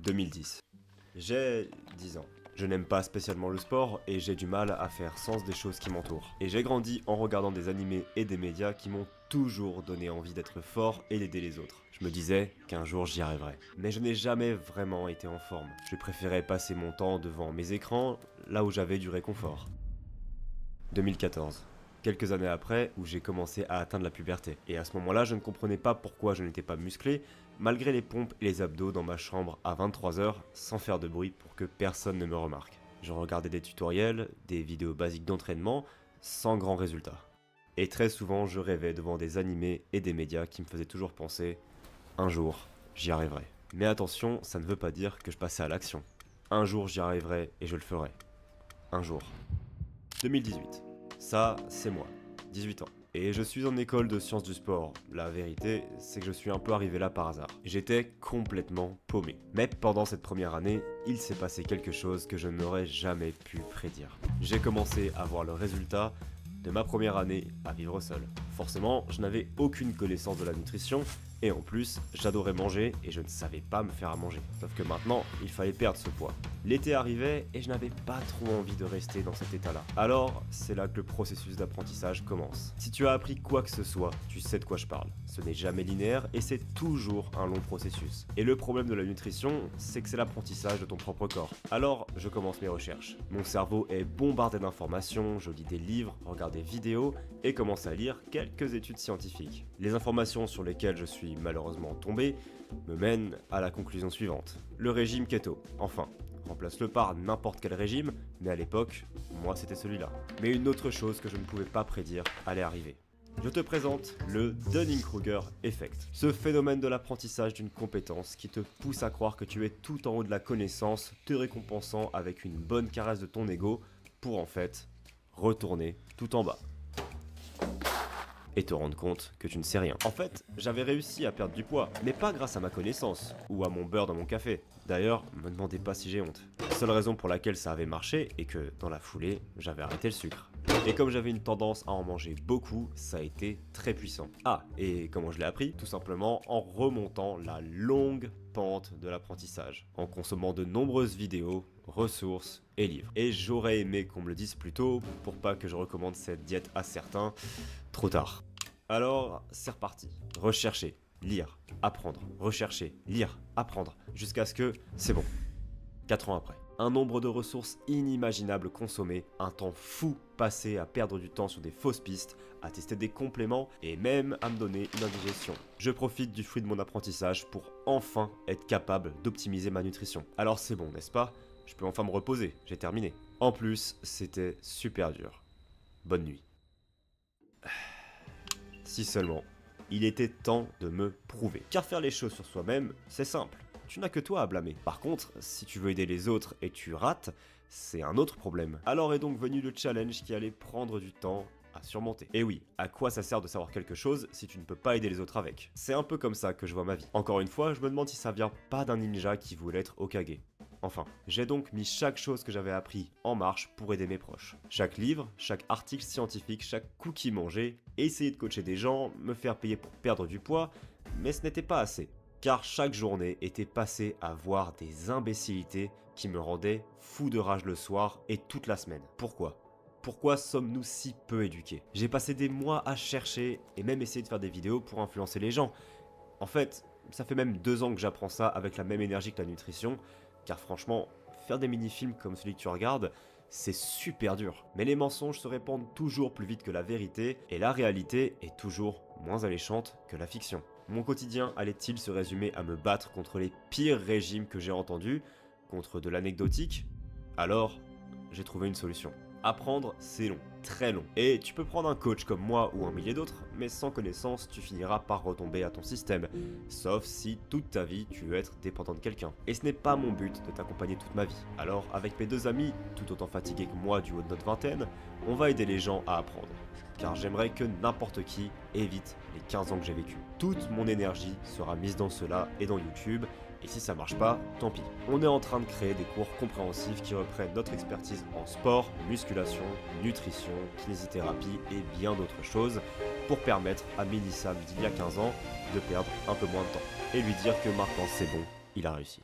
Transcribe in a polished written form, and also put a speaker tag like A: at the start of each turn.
A: 2010. J'ai 10 ans. Je n'aime pas spécialement le sport et j'ai du mal à faire sens des choses qui m'entourent. Et j'ai grandi en regardant des animés et des médias qui m'ont toujours donné envie d'être fort et d'aider les autres. Je me disais qu'un jour j'y arriverais. Mais je n'ai jamais vraiment été en forme. Je préférais passer mon temps devant mes écrans, là où j'avais du réconfort. 2014. Quelques années après, où j'ai commencé à atteindre la puberté. Et à ce moment-là, je ne comprenais pas pourquoi je n'étais pas musclé, malgré les pompes et les abdos dans ma chambre à 23h, sans faire de bruit pour que personne ne me remarque. Je regardais des tutoriels, des vidéos basiques d'entraînement, sans grand résultat. Et très souvent, je rêvais devant des animés et des médias qui me faisaient toujours penser « un jour, j'y arriverai ». Mais attention, ça ne veut pas dire que je passais à l'action. Un jour, j'y arriverai et je le ferai. Un jour. 2018. Ça, c'est moi, 18 ans. Et je suis en école de sciences du sport. La vérité, c'est que je suis un peu arrivé là par hasard. J'étais complètement paumé. Mais pendant cette première année, il s'est passé quelque chose que je n'aurais jamais pu prédire. J'ai commencé à voir le résultat de ma première année à vivre seul. Forcément, je n'avais aucune connaissance de la nutrition, et en plus, j'adorais manger et je ne savais pas me faire à manger. Sauf que maintenant, il fallait perdre ce poids. L'été arrivait et je n'avais pas trop envie de rester dans cet état-là. Alors, c'est là que le processus d'apprentissage commence. Si tu as appris quoi que ce soit, tu sais de quoi je parle. Ce n'est jamais linéaire et c'est toujours un long processus. Et le problème de la nutrition, c'est que c'est l'apprentissage de ton propre corps. Alors, je commence mes recherches. Mon cerveau est bombardé d'informations, je lis des livres, regarde des vidéos et commence à lire quelques études scientifiques. Les informations sur lesquelles je suis malheureusement tombé me mènent à la conclusion suivante. Le régime keto, enfin. Remplace-le par n'importe quel régime, mais à l'époque, moi c'était celui-là. Mais une autre chose que je ne pouvais pas prédire allait arriver. Je te présente le Dunning-Kruger Effect. Ce phénomène de l'apprentissage d'une compétence qui te pousse à croire que tu es tout en haut de la connaissance, te récompensant avec une bonne caresse de ton ego, pour en fait retourner tout en bas. Et te rendre compte que tu ne sais rien. En fait, j'avais réussi à perdre du poids, mais pas grâce à ma connaissance, ou à mon beurre dans mon café. D'ailleurs, me demandez pas si j'ai honte. La seule raison pour laquelle ça avait marché est que, dans la foulée, j'avais arrêté le sucre. Et comme j'avais une tendance à en manger beaucoup, ça a été très puissant. Ah, et comment je l'ai appris? Tout simplement en remontant la longue pente de l'apprentissage, en consommant de nombreuses vidéos, ressources et livres. Et j'aurais aimé qu'on me le dise plus tôt, pour pas que je recommande cette diète à certains, trop tard. Alors, c'est reparti. Rechercher, lire, apprendre, rechercher, lire, apprendre, jusqu'à ce que c'est bon. 4 ans après. Un nombre de ressources inimaginables consommées, un temps fou passé à perdre du temps sur des fausses pistes, à tester des compléments et même à me donner une indigestion. Je profite du fruit de mon apprentissage pour enfin être capable d'optimiser ma nutrition. Alors c'est bon, n'est-ce pas? Je peux enfin me reposer, j'ai terminé. En plus, c'était super dur. Bonne nuit. Si seulement, il était temps de me prouver. Car faire les choses sur soi-même, c'est simple. Tu n'as que toi à blâmer. Par contre, si tu veux aider les autres et tu rates, c'est un autre problème. Alors est donc venu le challenge qui allait prendre du temps à surmonter. Et oui, à quoi ça sert de savoir quelque chose si tu ne peux pas aider les autres avec? C'est un peu comme ça que je vois ma vie. Encore une fois, je me demande si ça vient pas d'un ninja qui voulait être Hokage. Enfin, j'ai donc mis chaque chose que j'avais appris en marche pour aider mes proches. Chaque livre, chaque article scientifique, chaque cookie mangé, essayer de coacher des gens, me faire payer pour perdre du poids, mais ce n'était pas assez. Car chaque journée était passée à voir des imbécilités qui me rendaient fou de rage le soir et toute la semaine. Pourquoi ? Pourquoi sommes-nous si peu éduqués? J'ai passé des mois à chercher et même essayer de faire des vidéos pour influencer les gens. En fait, ça fait même 2 ans que j'apprends ça avec la même énergie que la nutrition, car franchement, faire des mini-films comme celui que tu regardes, c'est super dur. Mais les mensonges se répandent toujours plus vite que la vérité, et la réalité est toujours moins alléchante que la fiction. Mon quotidien allait-il se résumer à me battre contre les pires régimes que j'ai entendus, contre de l'anecdotique? Alors, j'ai trouvé une solution. Apprendre, c'est long, très long. Et tu peux prendre un coach comme moi ou un millier d'autres, mais sans connaissance, tu finiras par retomber à ton système. Sauf si toute ta vie, tu veux être dépendant de quelqu'un. Et ce n'est pas mon but de t'accompagner toute ma vie. Alors, avec mes 2 amis, tout autant fatigués que moi du haut de notre vingtaine, on va aider les gens à apprendre. Car j'aimerais que n'importe qui évite les 15 ans que j'ai vécu. Toute mon énergie sera mise dans cela et dans YouTube, et si ça marche pas, tant pis. On est en train de créer des cours compréhensifs qui reprennent notre expertise en sport, musculation, nutrition, kinésithérapie et bien d'autres choses pour permettre à Mélissa d'il y a 15 ans de perdre un peu moins de temps. Et lui dire que maintenant c'est bon, il a réussi.